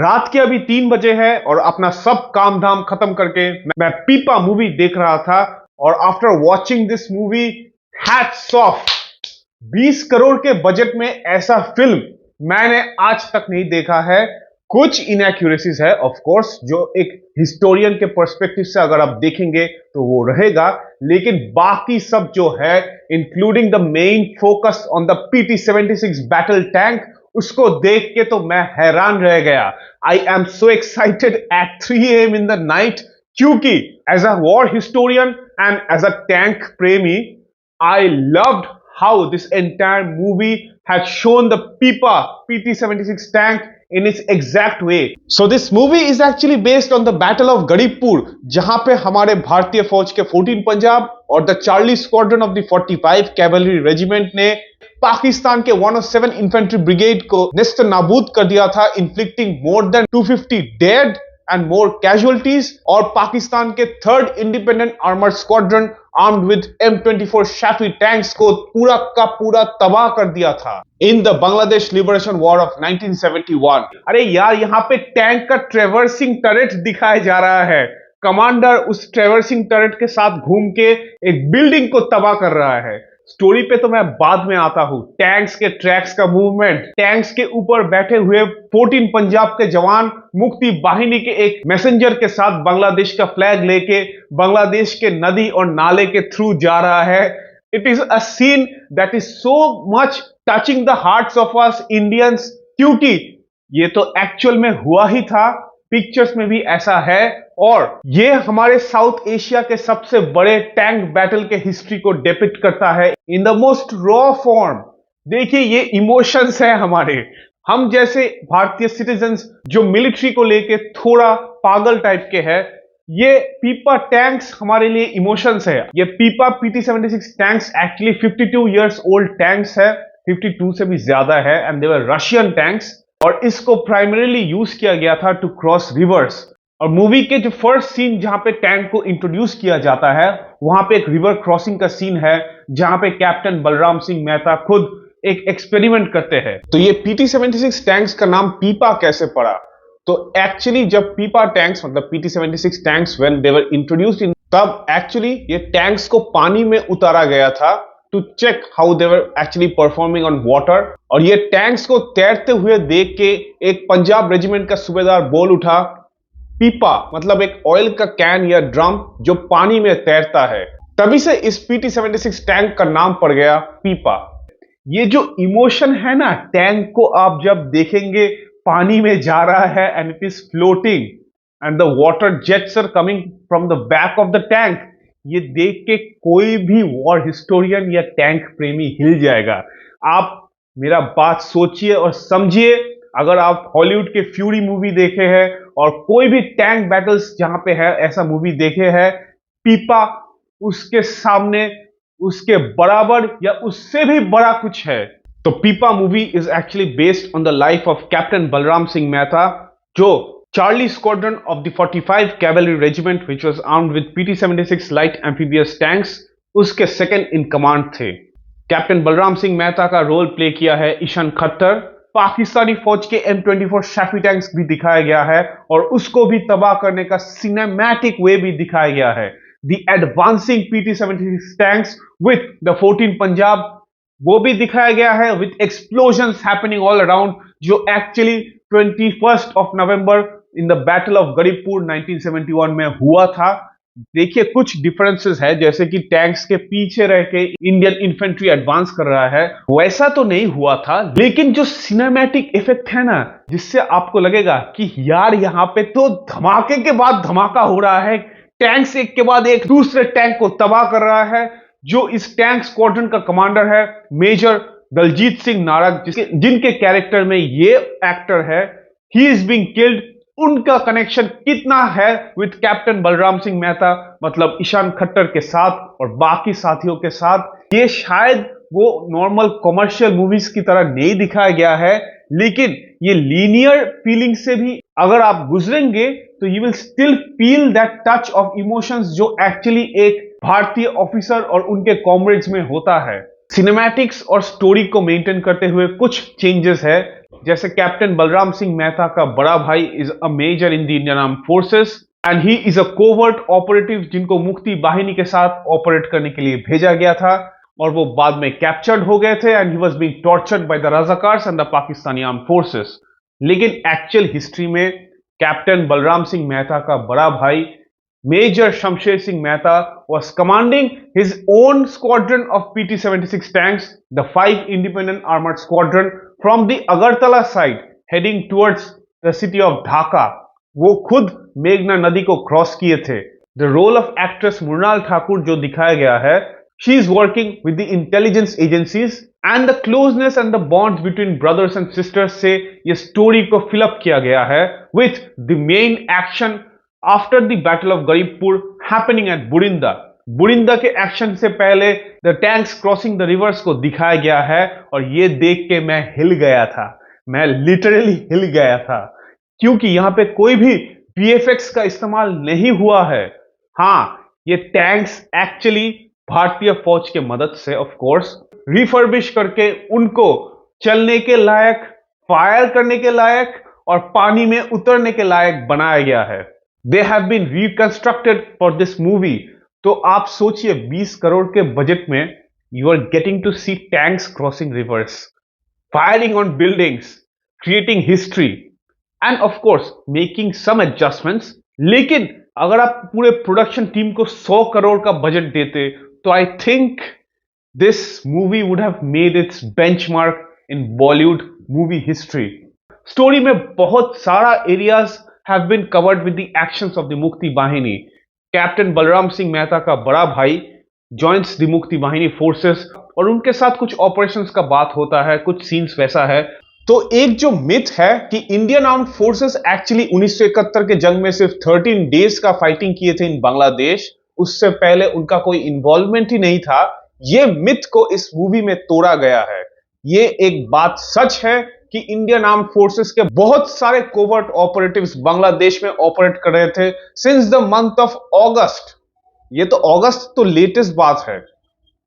रात के अभी 3 बजे है और अपना सब काम धाम खत्म करके मैं पीपा मूवी देख रहा था। और after watching this movie, hats off, 20 crore के बजट में ऐसा फिल्म मैंने आज तक नहीं देखा है। कुछ इनएक्यूरेसीज है ऑफ कोर्स, जो एक हिस्टोरियन के पर्सपेक्टिव से अगर आप देखेंगे तो वो रहेगा, लेकिन बाकी सब जो है, including the main focus on the PT-76 battle tank, उसको देख के तो मैं हैरान रह गया। I am so excited at 3 AM in the night, क्योंकि as a war historian and as a tank प्रेमी, I loved how this entire movie had shown the PIPA PT-76 tank in its exact way. So this movie is actually based on the Battle of Garibpur, जहां पे हमारे भारतीय फौज के 14 पंजाब और the Charlie squadron of the 45 cavalry regiment ने पाकिस्तान के 107 infantry brigade को नेस्त नाबूद कर दिया था, inflicting more than 250 dead and more casualties. और पाकिस्तान के 3rd independent armoured squadron armed with M24 Chaffee tanks को पूरा का पूरा तबाह कर दिया था in the Bangladesh liberation war of 1971। अरे यार, यहाँ पे टैंक का ट्रेवर्सिंग टरेट दिखाया जा रहा है। कमांडर उस ट्रेवर्सिंग टरेट के साथ घूम के एक बिल्डिंग को तबाह कर रहा है। स्टोरी पे तो मैं बाद में आता हूं। टैंक्स के ट्रैक्स का मूवमेंट, टैंक्स के ऊपर बैठे हुए 14 पंजाब के जवान मुक्ति वाहिनी के एक मैसेंजर के साथ बांग्लादेश का फ्लैग लेके बांग्लादेश के नदी और नाले के थ्रू जा रहा है। It is a seen that is so much touching the hearts of us Indians, क्योंकि ये तो एक्चुअल में हुआ ही था, पिक्चर्स में भी ऐसा है, और ये हमारे साउथ एशिया के सबसे बड़े टैंक बैटल के हिस्ट्री को डिपिक्ट करता है in the most raw form. देखिए, ये इमोशंस है हमारे, हम जैसे भारतीय सिटीजन्स जो मिलिट्री को लेके थोड़ा पागल टाइप के हैं, ये पीपा टैंक्स हमारे लिए इमोशंस है। ये पीपा PT-76 tanks actually 52 years old tanks है, 52 से भी ज्यादा है, and they were Russian tanks. और इसको प्राइमरीली यूज किया गया था टू क्रॉस रिवर्स। और मूवी के जो फर्स्ट सीन जहां पे टैंक को इंट्रोड्यूस किया जाता है, वहां पे एक रिवर क्रॉसिंग का सीन है, जहां पे कैप्टन बलराम सिंह मेहता खुद एक एक्सपेरिमेंट करते हैं। तो ये PT-76 टैंक्स का नाम पीपा कैसे पड़ा? तो एक्चुअली जब पीपा टैंक्स मतलब PT-76 tanks when they were introduced in, तब एक्चुअली ये टैंक्स को पानी में उतारा गया था to check how they were actually performing on water. और ये टैंक्स को तैरते हुए देख के एक पंजाब रेजिमेंट का सूबेदार बोल उठा, पीपा मतलब एक ऑयल का कैन या ड्रम जो पानी में तैरता है। तभी से इस PT-76 टैंक का नाम पड़ गया पीपा। ये जो इमोशन है ना, टैंक को आप जब देखेंगे पानी में जा रहा है and it is floating and the water jets are coming from the back of the tank, ये देख के कोई भी वॉर हिस्टोरियन या टैंक प्रेमी हिल जाएगा। आप मेरा बात सोचिए और समझिए। अगर आप हॉलीवुड के फ्यूरी मूवी देखे हैं और कोई भी टैंक बैटल्स जहां पे है ऐसा मूवी देखे हैं, पीपा उसके सामने, उसके बराबर या उससे भी बड़ा कुछ है। तो पीपा movie is actually based on the life of captain Balram Singh Mehta, जो Charlie Squadron of the 45 Cavalry Regiment, which was armed with PT-76 light amphibious tanks, उसके सेकंड इन कमांड थे। कैप्टन बलराम सिंह मेहता का रोल प्ले किया है ईशान खट्टर। पाकिस्तानी फौज के M24 शैफी टैंक्स भी दिखाया गया है और उसको भी तबाह करने का सिनेमैटिक वे भी दिखाया गया है। The advancing PT-76 tanks with the 14 Punjab, वो भी दिखाया गया है with explosions happening all around, जो actually 21 November in the battle of Garibpur 1971 में हुआ था। देखिए, कुछ डिफरेंसेस है, जैसे कि टैंक्स के पीछे रह के इंडियन इन्फेंट्री एडवांस कर रहा है, वैसा तो नहीं हुआ था, लेकिन जो सिनेमैटिक इफेक्ट है ना, जिससे आपको लगेगा कि यार यहाँ पे तो धमाके के बाद धमाका हो रहा है, टैंक्स एक के बाद एक दूसरे टैंक को तबाह कर रहा है। जो इस टैंक स्क्वाड्रन का कमांडर है मेजर दलजीत सिंह नारक, जिनके कैरेक्टर में ये एक्टर है, ही इज बीइंग किल्ड, उनका कनेक्शन कितना है विद कैप्टन बलराम सिंह मेहता, मतलब ईशान खट्टर के साथ और बाकी साथियों के साथ। ये शायद वो नॉर्मल कमर्शियल मूवीज की तरह नहीं दिखाया गया है, लेकिन ये लीनियर फीलिंग से भी अगर आप गुजरेंगे तो you will still feel that touch of emotions जो एक्चुअली एक भारतीय ऑफिसर और उनके कॉमरेड्स में होता है। सिनेमैटिक्स और स्टोरी को मेंटेन करते हुए कुछ चेंजेस है। जैसे कैप्टन बलराम सिंह मेहता का बड़ा भाई is a major in the Indian arm forces and he is a covert operative जिनको मुक्ति बाहिनी के साथ ऑपरेट करने के लिए भेजा गया था और वो बाद में कैप्चर्ड हो गए थे and he was being tortured by the Razakars and the Pakistani arm forces. लेकिन एक्चुअल हिस्ट्री में कैप्टन बलराम सिंह मेहता का बड़ा भाई major Shamsher Singh Mehta was commanding his own squadron of PT-76 tanks, the 5 independent armored squadron from the Agartala side heading towards the city of Dhaka। वो खुद मेघना नदी को क्रॉस किए थे। The role of actress Mrinal Thakur जो दिखाया गया है, she is working with the intelligence agencies and the closeness and the bonds between brothers and sisters से ये स्टोरी को फिलअप किया गया है with the main action after the battle of Garibpur happening at Burinda। बुरिंदा के action से पहले the tanks crossing the reverse को दिखाया गया है और ये देख के मैं हिल गया था, मैं लिटरली हिल गया था क्योंकि यहां पे कोई भी वीएफएक्स का इस्तेमाल नहीं हुआ है। हां, ये टैंक्स एक्चुअली भारतीय फौज के मदद से ऑफ कोर्स रिफर्बिश करके उनको चलने के लायक, फायर करने के लायक और पानी में उतरने के लायक बनाया गया है। They have been reconstructed for this movie। तो आप सोचिए 20 करोड़ के बजट में you are getting to see tanks crossing rivers, firing on buildings, creating history and of course making some adjustments। लेकिन अगर आप पूरे प्रोडक्शन टीम को 100 करोड़ का बजट देते तो I think this movie would have made its benchmark in Bollywood movie history। Story में बहुत सारा areas have been covered with the actions of the Mukti Bahini। Captain Balram Singh Mehta का बड़ा भाई joins the Mukti Bahini forces और उनके साथ कुछ ऑपरेशंस का बात होता है, कुछ सीन्स वैसा है। तो एक जो मिथ है कि इंडियन आर्म्ड फोर्सेस एक्चुअली 1971 के जंग में सिर्फ 13 डेज का फाइटिंग किए थे इन बांग्लादेश, उससे पहले उनका कोई इन्वॉल्वमेंट ही नहीं था, ये मिथ को इस मूवी में तोड़ा गया है। ये एक बात सच है कि इंडियन आर्म फोर्सेस के बहुत सारे कोवर्ट ऑपरेटिव्स बांग्लादेश में ऑपरेट कर रहे थे सिंस द मंथ ऑफ अगस्त। ये तो अगस्त तो लेटेस्ट बात है।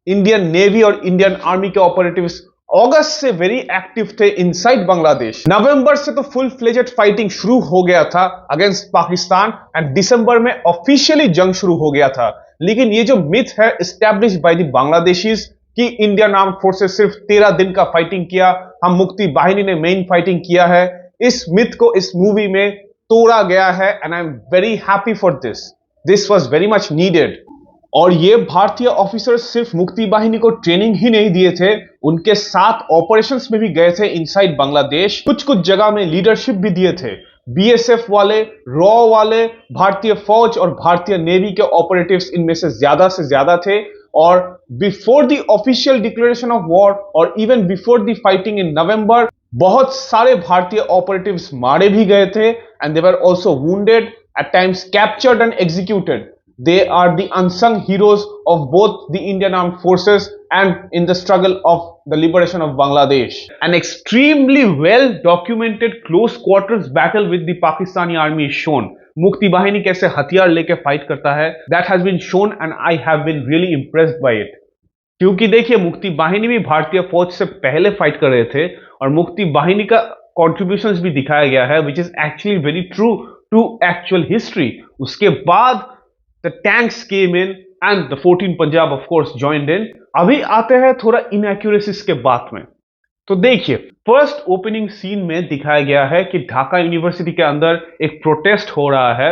इंडियन नेवी और इंडियन आर्मी के ऑपरेटिव्स अगस्त से वेरी एक्टिव थे इनसाइड बांग्लादेश। नवंबर से तो फुल फ्लेजेड फाइटिंग शुरू हो गया था अगेंस्ट पाकिस्तान एंड दिसंबर में ऑफिशियली जंग शुरू हो गया था। लेकिन ये जो मिथ है एस्टैब्लिश्ड बाय द बांग्लादेशीज कि इंडियन आर्म फोर्सेस सिर्फ 13 दिन का फाइटिंग किया, हम मुक्ति बाहिनी ने मेन फाइटिंग किया है, इस मिथ को इस मूवी में तोड़ा गया है and I am very happy for this was very much needed. और ये भारतीय ऑफिसर्स सिर्फ मुक्ति बाहिनी को ट्रेनिंग ही नहीं दिए थे, उनके साथ ऑपरेशंस में भी गए थे इनसाइड बांग्लादेश, कुछ कुछ जगह में लीडरशिप भी दिए थे। बीएसएफ वाले, रॉ वाले, भारतीय फौज और भारतीय नेवी के ऑपरेटिव्स इनमें से ज्यादा थे। और before the official declaration of war और even before the fighting in November बहुत सारे भारतीय ऑपरेटिव्स मारे भी गए थे and they were also wounded, at times captured and executed. They are the unsung heroes of both the Indian Armed Forces and in the struggle of the liberation of Bangladesh। An extremely well documented close quarters battle with the Pakistani army is shown। मुक्ति बाहिनी कैसे हथियार लेके fight करता है, that has been shown and I have been really impressed by it। क्योंकि देखिए मुक्ति बाहिनी भी भारतीय फौज से पहले फाइट कर रहे थे और मुक्ति बाहिनी का कॉन्ट्रीब्यूशंस भी दिखाया गया है which is actually very true to actual history। उसके बाद the tanks came in and the 14 Punjab of course joined in। अभी आते हैं थोड़ा inaccuracies के बात में। तो देखिए फर्स्ट ओपनिंग सीन में दिखाया गया है कि ढाका यूनिवर्सिटी के अंदर एक प्रोटेस्ट हो रहा है,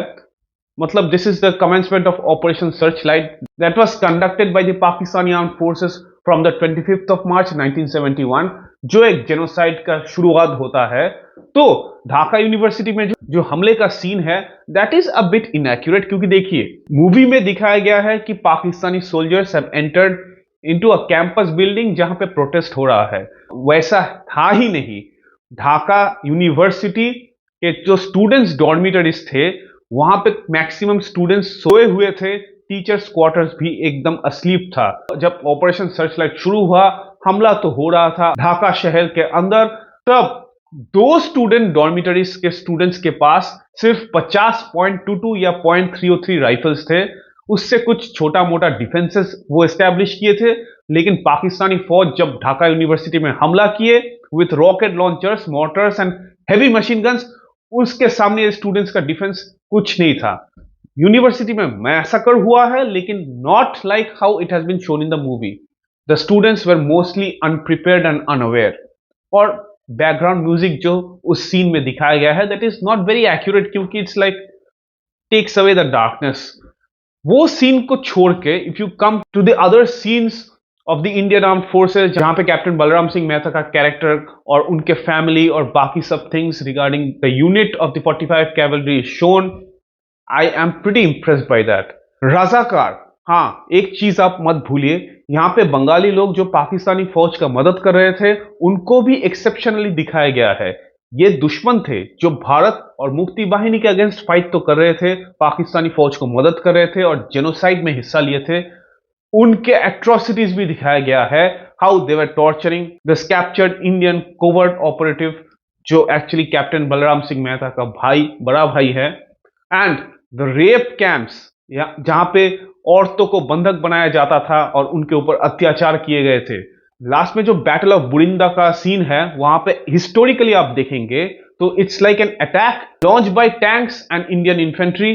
मतलब this is the commencement of operation Searchlight that was conducted by the Pakistani armed forces from the 25th of March 1971, जो एक जेनोसाइड का शुरुआत होता है। तो ढाका यूनिवर्सिटी में जो हमले का सीन है that is a bit inaccurate, क्योंकि देखिए मूवी में दिखाया गया है कि Pakistani soldiers have entered into a campus building जहां पे प्रोटेस्ट हो रहा है, वैसा था ही नहीं। ढाका यूनिवर्सिटी के जो स्टूडेंट्स डॉर्मिटरीज थे वहां पे मैक्सिमम स्टूडेंट्स सोए हुए थे, टीचर्स क्वार्टर्स भी एकदम अस्लीप था। जब ऑपरेशन सर्चलाइट शुरू हुआ, हमला तो हो रहा था ढाका शहर के अंदर, तब दो स्टूडेंट डॉर्मिटरीज के स्टूडेंट्स के पास सिर्फ 50.22 या 0.303 राइफल्स थे। उससे कुछ छोटा मोटा डिफेंसेस वो एस्टैब्लिश किए थे, लेकिन पाकिस्तानी फौज जब ढाका यूनिवर्सिटी में हमला किए with rocket launchers, mortars and heavy machine guns, उसके सामने स्टूडेंट्स का डिफेंस कुछ नहीं था। यूनिवर्सिटी में मैसेकर हुआ है, लेकिन not like how it has been shown in the movie. The students were mostly unprepared and unaware. और बैकग्राउंड म्यूजिक जो उस सीन में दिखाया गया है, that is not very accurate, क्योंकि it's like takes away the darkness. वो scene को छोड़ के if you come to the other scenes of the Indian armed forces, जहां पे कैप्टन बलराम सिंह मेहता का कैरेक्टर और उनके फैमिली और बाकी सब things regarding the unit of the 45 cavalry is shown, I am pretty impressed by that. Razakar, हाँ, एक चीज आप मत भूलिए, यहां पे बंगाली लोग जो पाकिस्तानी फौज का मदद कर रहे थे, उनको भी एक्सेप्शनली दिखाया गया है। ये दुश्मन थे जो भारत और मुक्ति वाहिनी के अगेंस्ट फाइट तो कर रहे थे, पाकिस्तानी फौज को मदद कर रहे थे और जेनोसाइड में हिस्सा लिए थे। उनके एट्रोसिटीज भी दिखाया गया है, how they were torturing the captured Indian covert operative, जो एक्चुअली कैप्टन बलराम सिंह मेहता का भाई, बड़ा भाई है। एंड द रेप कैंप्स, जहां पे औरतों को बंधक बनाया जाता था और उनके ऊपर अत्याचार किए गए थे। लास्ट में जो बैटल ऑफ बुरिंदा का सीन है, वहां पे हिस्टोरिकली आप देखेंगे तो it's like an attack launch by tanks and Indian infantry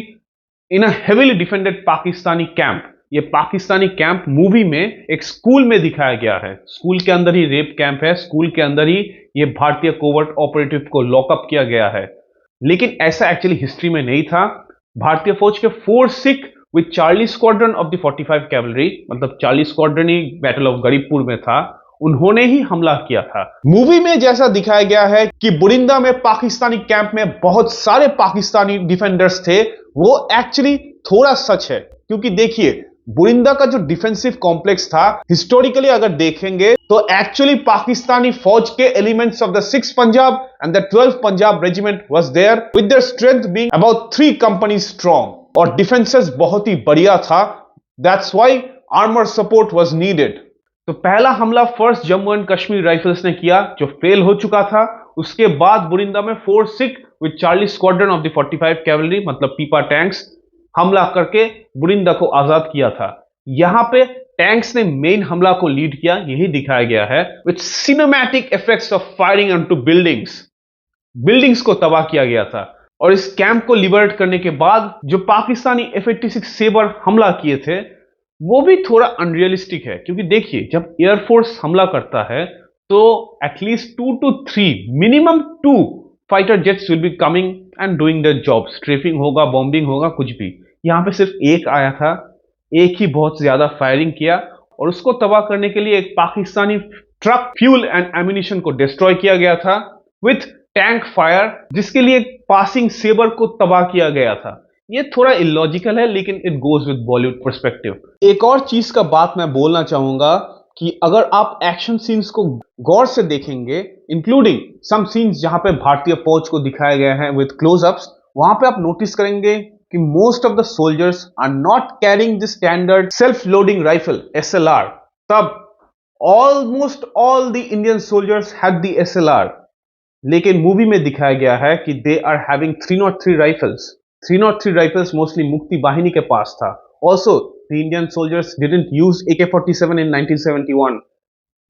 in a heavily defended Pakistani camp. ये पाकिस्तानी कैंप मूवी में एक स्कूल में दिखाया गया है। स्कूल के अंदर ही रेप कैंप है, स्कूल के अंदर ही ये भारतीय कोवर्ट ऑपरेटिव को लॉकअप किया गया है। लेकिन ऐसा एक्चुअली हिस्ट्री में नहीं था। भारतीय फौज के 4 Sikh with Charlie squadron of the 45 cavalry, मतलब चार्ली स्क्वाड्रन ही बैटल ऑफ गरीबपुर में था, उन्होंने ही हमला किया था। मूवी में जैसा दिखाया गया है कि बुरिंदा में पाकिस्तानी कैंप में बहुत सारे पाकिस्तानी डिफेंडर्स थे, वो एक्चुअली थोड़ा सच है। क्योंकि देखिए, बुरिंदा का जो डिफेंसिव कॉम्प्लेक्स था, हिस्टोरिकली अगर देखेंगे तो एक्चुअली पाकिस्तानी फौज के elements of the 6th Punjab and the 12th Punjab regiment was there with their strength being about 3 company strong, और डिफेंसेस बहुत ही बढ़िया था। That's why armour support was needed. तो पहला हमला first Jammu and Kashmir rifles ने किया, जो फेल हो चुका था। उसके बाद बुरिंदा में 4 Sikh with Charlie squadron of the 45 cavalry, मतलब पीपा टैंक्स, हमला करके बुरिंदा को आजाद किया था। यहां पे टैंक्स ने मेन हमला को लीड किया, यही दिखाया गया है, with cinematic effects of firing onto buildings को तबाह किया गया था। और इस कैंप को लिबरेट करने के बाद जो पाकिस्तानी F-86 सेबर हमला किए थे, वो भी थोड़ा अनरियलिस्टिक है। क्योंकि देखिए, जब एयरफोर्स हमला करता है तो at least 2 to 3, minimum 2 fighter jets will be coming and doing the job. Strafing होगा, बॉम्बिंग होगा, कुछ भी। यहां पे सिर्फ एक आया था, एक ही बहुत ज्यादा फायरिंग किया और उसको तबाह करने के लिए एक Pakistani truck, fuel and ammunition को डिस्ट्रॉय किया गया था विथ टैंक फायर, जिसके लिए पासिंग सेबर को तबाह किया गया था। ये थोड़ा इलॉजिकल है, लेकिन it goes with Bollywood perspective. एक और चीज का बात मैं बोलना चाहूंगा कि अगर आप एक्शन सीन्स को गौर से देखेंगे, इंक्लूडिंग सम सीन्स जहां पे भारतीय फौज को दिखाया गया है विद क्लोजअप्स, वहां पे आप नोटिस करेंगे कि most of the soldiers are not carrying the standard self loading rifle SLR। तब almost all the Indian soldiers had the SLR, लेकिन मूवी में दिखाया गया है कि they are having 303 rifles. 303 rifles mostly Mukti Vahini के पास था। Also the Indian soldiers didn't use AK-47 in 1971।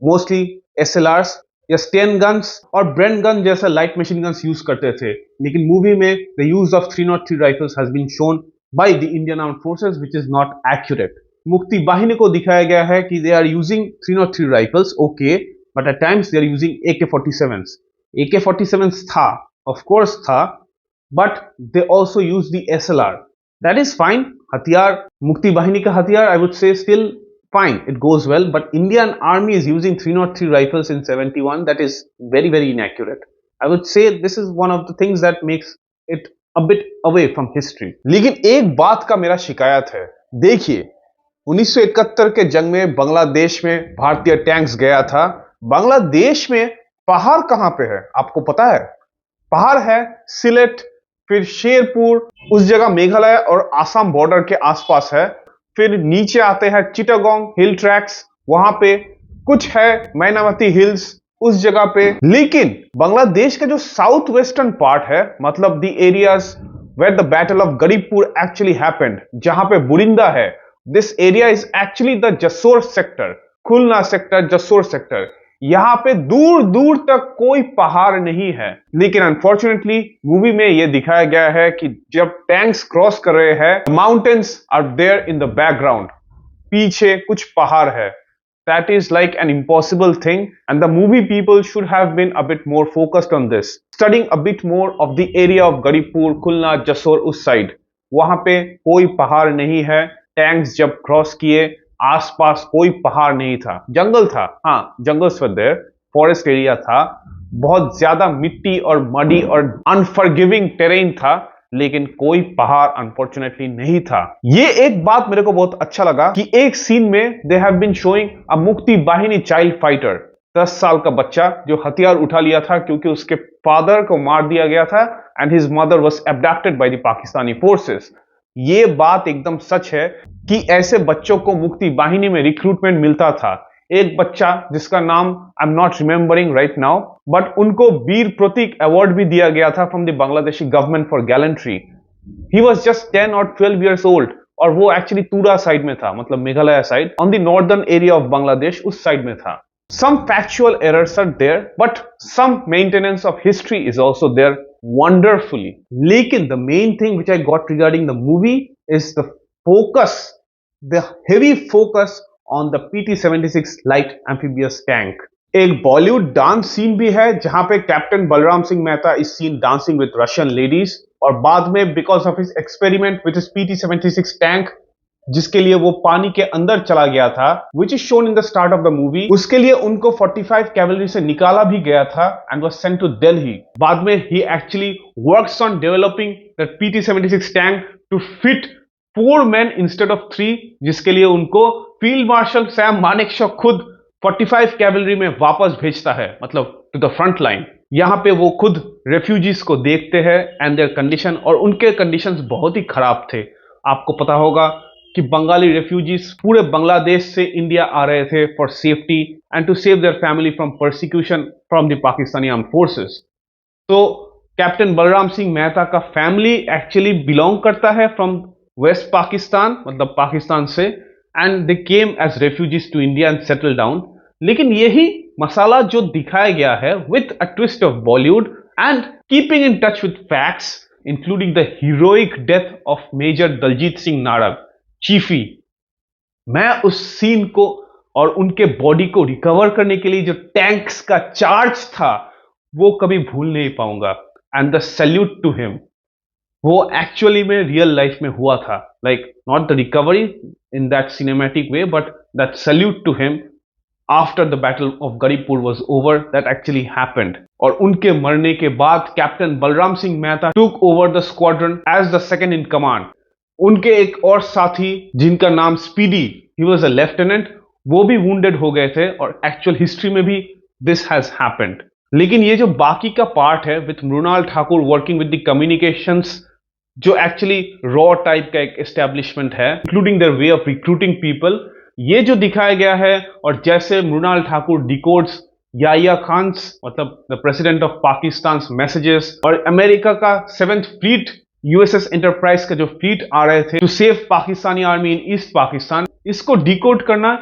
Mostly SLRs या स्टेन गन्स और ब्रेन गन जैसा लाइट मशीन गन्स यूज करते थे। लेकिन मूवी में the use of 303 rifles has been shown by the Indian armed forces, which is not accurate. Mukti Vahini को दिखाया गया है कि they are using 303 rifles, okay, but at times they are using AK-47s। AK-47s था, of course था, but they also use the SLR. That is fine. हथियार, मुक्ति वाहिनी का हथियार, I would say still fine. It goes well, but Indian Army is using 303 rifles in 71. That is very, very inaccurate. I would say this is one of the things that makes it a bit away from history. लेकिन एक बात का मेरा शिकायत है। देखिए, 1971 के जंग में बांग्लादेश में भारतीय टैंक्स गया था। बांग्लादेश में पहाड़ कहां पे है आपको पता है? पहाड़ है सिलेट, फिर शेरपुर, उस जगह मेघालय और आसाम बॉर्डर के आसपास है। फिर नीचे आते हैं चिटागोंग हिल ट्रैक्स, वहां पे कुछ है मैनावती हिल्स उस जगह पे। लेकिन बांग्लादेश का जो साउथ वेस्टर्न पार्ट है, मतलब the areas where the battle of Garibpur actually happened, जहां पे बुरिंदा है, this area is actually the Jessore sector, Khulna sector, Jessore sector. यहाँ पे दूर दूर तक कोई पहाड़ नहीं है। लेकिन अनफॉर्चुनेटली मूवी में ये दिखाया गया है कि जब टैंक्स क्रॉस कर रहे हैं, mountains are there in the background, पीछे कुछ पहाड़ है। That is like an impossible thing, and the movie people should have been a bit more focused on this, studying a bit more of the area of Garipur, Khulna, Jasor उस side. वहां पे कोई पहाड़ नहीं है। Tanks जब cross किए, आसपास कोई पहाड़ नहीं था, जंगल था। हाँ, jungles were there, forest area था, बहुत ज्यादा मिट्टी और मडी और अनफॉरगिविंग टेरेन था, लेकिन कोई पहाड़ अनफॉर्चुनेटली नहीं था। ये एक बात मेरे को बहुत अच्छा लगा कि एक सीन में they have been showing a Mukti Bahini child fighter, 10 साल का बच्चा जो हथियार उठा लिया था क्योंकि उसके फादर को मार दिया गया था and his mother was abducted by the Pakistani forces. ये बात एकदम सच है कि ऐसे बच्चों को मुक्ति बाहिनी में रिक्रूटमेंट मिलता था। एक बच्चा जिसका नाम I am not remembering right now, but उनको वीर प्रतीक अवार्ड भी दिया गया था from the Bangladeshi government for gallantry. He was just 10 और 12 इयर्स ओल्ड, और वो एक्चुअली तुरा साइड में था, मतलब Meghalaya side, on the northern area of Bangladesh, उस साइड में था। Some factual errors are there, but some maintenance of history is also there wonderfully. लेकिन the main thing which I got regarding the movie is the focus, the heavy focus on the PT-76 light amphibious tank। एक Bollywood dance scene भी है जहां पे captain Balram Singh Mehta is seen dancing with Russian ladies, और बाद में because of his experiment with his PT-76 tank, जिसके लिए वो पानी के अंदर चला गया था, which is shown in the start of the movie, उसके लिए उनको 45 कैवलरी से निकाला भी गया था and was sent to Delhi. बाद में ही actually works on developing the PT-76 tank to fit 4 men instead of 3, जिसके लिए उनको फील्ड मार्शल सैम मानेकशॉ खुद 45 कैवलरी में वापस भेजता है, मतलब टू द फ्रंट लाइन। यहां पे वो खुद रेफ्यूजीज को देखते हैं एंड देयर कंडीशन, और उनके कंडीशंस बहुत ही खराब थे। आपको पता होगा कि बंगाली रेफ्यूजीज पूरे बांग्लादेश से इंडिया आ रहे थे for safety and to save their family from persecution from the Pakistani armed forces. तो कैप्टन बलराम सिंह मेहता का फैमिली एक्चुअली बिलोंग करता है फ्रॉम वेस्ट पाकिस्तान, मतलब पाकिस्तान से, and they came as refugees to India and settle down. लेकिन यही मसाला जो दिखाया गया है with a twist of Bollywood and keeping in touch with facts, including the heroic death of major Daljit Singh Narang, Chiefy. मैं उस सीन को और उनके बॉडी को रिकवर करने के लिए जो टैंक्स का चार्ज था, वो कभी भूल नहीं पाऊंगा। And the salute to him, वो एक्चुअली में रियल लाइफ में हुआ था, like not the recovery in that cinematic way, but that salute to him after the battle of Garipur was over, that actually happened. और उनके मरने के बाद captain Balram Singh Mehta took over the squadron as the second in command. उनके एक और साथी जिनका नाम Speedy, he was a lieutenant, वो भी वुंडेड हो गए थे, और एक्चुअल हिस्ट्री में भी दिस हैज हैपेंड। लेकिन ये जो बाकी का पार्ट है with Mrinal Thakur working with the communications, जो एक्चुअली रॉ टाइप का एक एस्टेब्लिशमेंट है, including their way of recruiting people, ये जो दिखाया गया है, और जैसे मृणाल ठाकुर डिकोड्स याहिया खान्स, मतलब the president of Pakistan messages, और अमेरिका का 7th फ्लीट यूएसएस एंटरप्राइज का जो फ्लीट आ रहे थे to save Pakistani army in east Pakistan, इसको डिकोड करना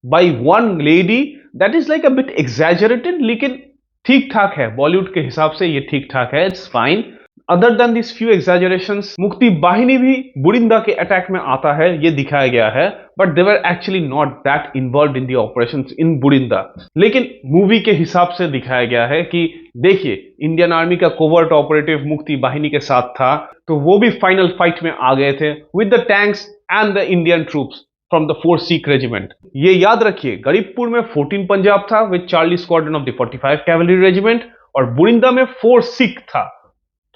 by one lady, that is like a bit exaggerated, लेकिन ठीक ठाक है, बॉलीवुड के हिसाब से ये ठीक ठाक है, it's fine. Other than this few exaggerations, Mukti Bahini भी बुरिंदा के अटैक में आता है, ये दिखाया गया है, but they were actually not that involved in the operations in Burinda. लेकिन मूवी के हिसाब से दिखाया गया है कि देखिए, इंडियन आर्मी का कोवर्ट ऑपरेटिव मुक्ति बाहिनी के साथ था, तो वो भी फाइनल फाइट में आ गए थे with the tanks and the Indian troops from the 4th Sikh regiment. ये याद रखिए, गरीबपुर में 14 पंजाब था with Charlie squadron of the 45 cavalry regiment, और बुरिंदा में 4 सिख था।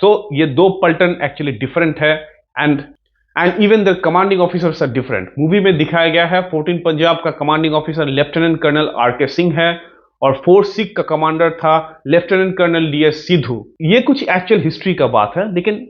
तो ये दो पल्टन एक्चुअली डिफरेंट है, and even the commanding officers are different. Movie में दिखाया गया है 14 पंजाब का commanding officer lieutenant colonel R K. Singh है, और 4 सिख का कमांडर था लेफ्टिनेंट कर्नल डी.एस. सिद्धू। ये कुछ एक्चुअल हिस्ट्री का बात है, लेकिन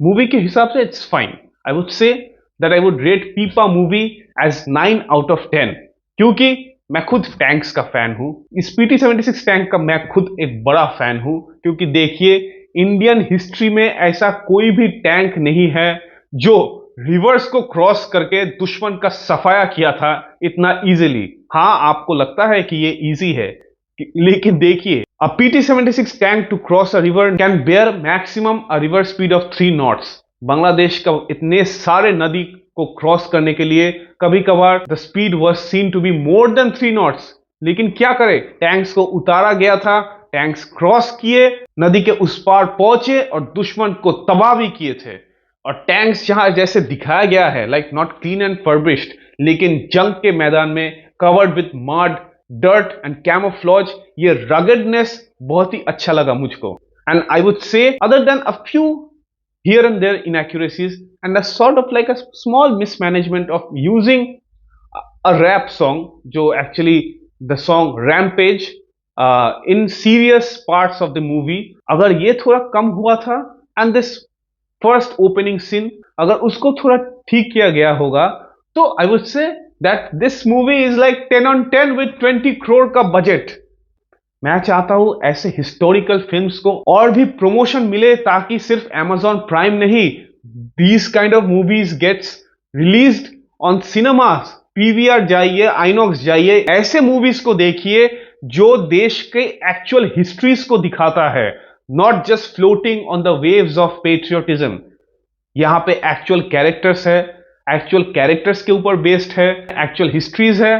मूवी के हिसाब से it's fine. I would say that I would rate पीपा मूवी एज 9 out of 10, क्योंकि मैं खुद टैंक्स का फैन हूं। इस PT-76 टैंक का मैं खुद एक बड़ा फैन हूं, क्योंकि देखिए, इंडियन हिस्ट्री में ऐसा कोई भी टैंक नहीं है जो रिवर्स को क्रॉस करके दुश्मन का सफाया किया था इतना इजीली। हाँ, आपको लगता है कि ये इजी है, लेकिन देखिए, a PT-76 tank to cross a river can bear maximum a river speed of 3 knots. Bangladesh का इतने सारे नदी को क्रॉस करने के लिए कभी कभार the speed was seen to be more than 3 knots, लेकिन क्या करे, टैंक्स को उतारा गया था, टैंक्स क्रॉस किए, नदी के उस पार पहुंचे और दुश्मन को तबाह भी किए थे। और टैंक्स जहां जैसे दिखाया गया है, like not clean and furbished, लेकिन जंग के मैदान में covered with mud, dirt and camouflage, ये रगडनेस बहुत ही अच्छा लगा मुझको। And I would say other than a few here and there inaccuracies and a sort of like a small mismanagement of using a rap song, jo actually the song Rampage in serious parts of the movie, agar ye thoda kam hua tha and this first opening scene agar usko thoda theek kiya gaya hoga, to I would say that this movie is like 10 on 10 with 20 crore ka budget. मैं चाहता हूं ऐसे historical films को और भी promotion मिले, ताकि सिर्फ Amazon प्राइम नहीं, these kind of movies gets released on cinemas. PVR जाइए, आइनॉक्स जाइए, ऐसे मूवीज को देखिए जो देश के एक्चुअल हिस्ट्रीज को दिखाता है, not just floating on the waves of patriotism. यहां पे एक्चुअल कैरेक्टर्स है, एक्चुअल कैरेक्टर्स के ऊपर बेस्ड है, एक्चुअल हिस्ट्रीज है,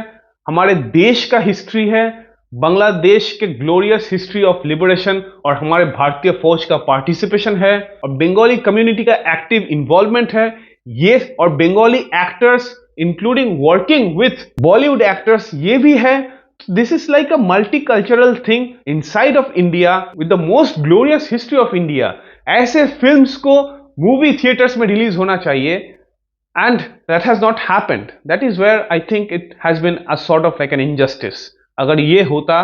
हमारे देश का हिस्ट्री है, बांग्लादेश के ग्लोरियस हिस्ट्री ऑफ लिबरेशन और हमारे भारतीय फौज का पार्टिसिपेशन है, और बंगाली कम्युनिटी का एक्टिव इन्वॉल्वमेंट है ये, और Bengali actors including working with Bollywood actors ये भी है। This is like a multicultural thing inside of India with the most glorious history of India. ऐसे फिल्म्स को मूवी थिएटर्स में रिलीज होना चाहिए, and that has not happened. That is where I think it has been a sort of like an injustice. अगर ये होता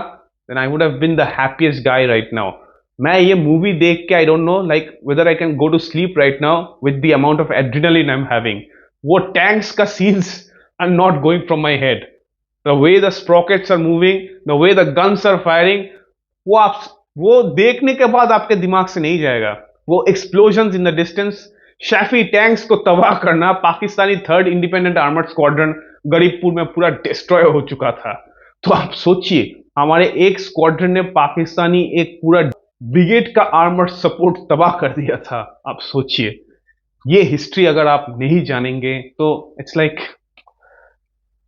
then I would have been the happiest guy right now. मैं ये movie देख के I don't know like whether I can go to sleep right now with the amount of adrenaline I'm having. वो tanks का scenes are not going from my head. The way the sprockets are moving, the way the guns are firing, वो देखने के बाद आपके दिमाग से नहीं जाएगा। वो explosions in the distance, Chaffee tanks को तबाह करना, Pakistani 3rd independent armoured squadron Garibpur में पूरा डिस्ट्रॉय हो चुका था। तो आप सोचिए, हमारे एक स्क्वाड्रन ने पाकिस्तानी एक पूरा ब्रिगेड का आर्मर्ड सपोर्ट तबाह कर दिया था। आप सोचिए, ये हिस्ट्री अगर आप नहीं जानेंगे तो इट्स लाइक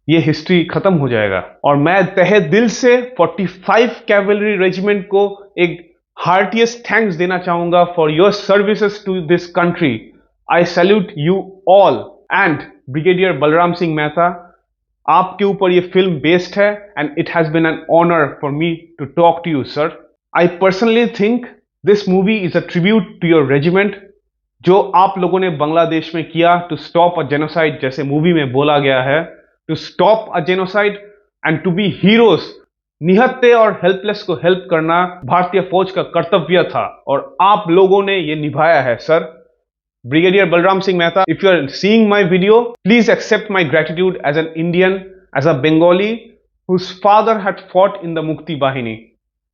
ये हिस्ट्री खत्म हो जाएगा। और मैं तहे दिल से 45 कैवलरी रेजिमेंट को एक हार्टिएस्ट थैंक्स देना चाहूंगा for your services to this country. I salute you all and Brigadier Balram Singh Mehta, आपके ऊपर ये फिल्म बेस्ड है and it has been an honor for me to talk to you, sir. I personally think this movie is a tribute to your regiment, जो आप लोगों ने बांग्लादेश में किया to stop a genocide, जैसे मूवी में बोला गया है, to stop a genocide and to be heroes. निहत्ते और हेल्पलेस को हेल्प करना भारतीय फौज का कर्तव्य था और आप लोगों ने ये निभाया है, sir. Brigadier Balram Singh Mehta, if you are seeing my video, please accept my gratitude as an Indian, as a Bengali whose father had fought in the Mukti Bahini.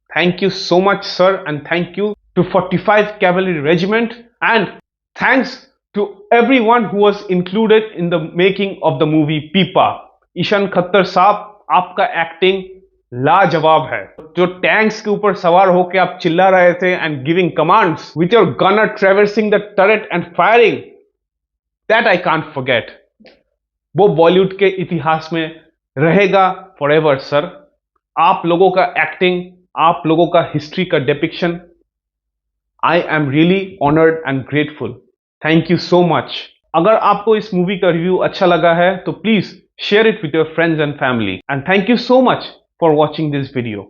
Thank you so much, sir, and thank you to 45 Cavalry Regiment, and thanks to everyone who was included in the making of the movie Pipa. Ishaan Khattar साहब, आपका acting लाजवाब है। जो tanks के ऊपर सवार होकर आप चिल्ला रहे थे and giving commands with your gunner traversing the turret and firing, that I can't forget. वो बॉलीवुड के इतिहास में रहेगा फॉरएवर, सर। आप लोगों का एक्टिंग, आप लोगों का हिस्ट्री का depiction, I am really honoured and grateful. Thank you so much. अगर आपको इस मूवी का रिव्यू अच्छा लगा है तो please share it with your friends and family, and thank you so much for watching this video.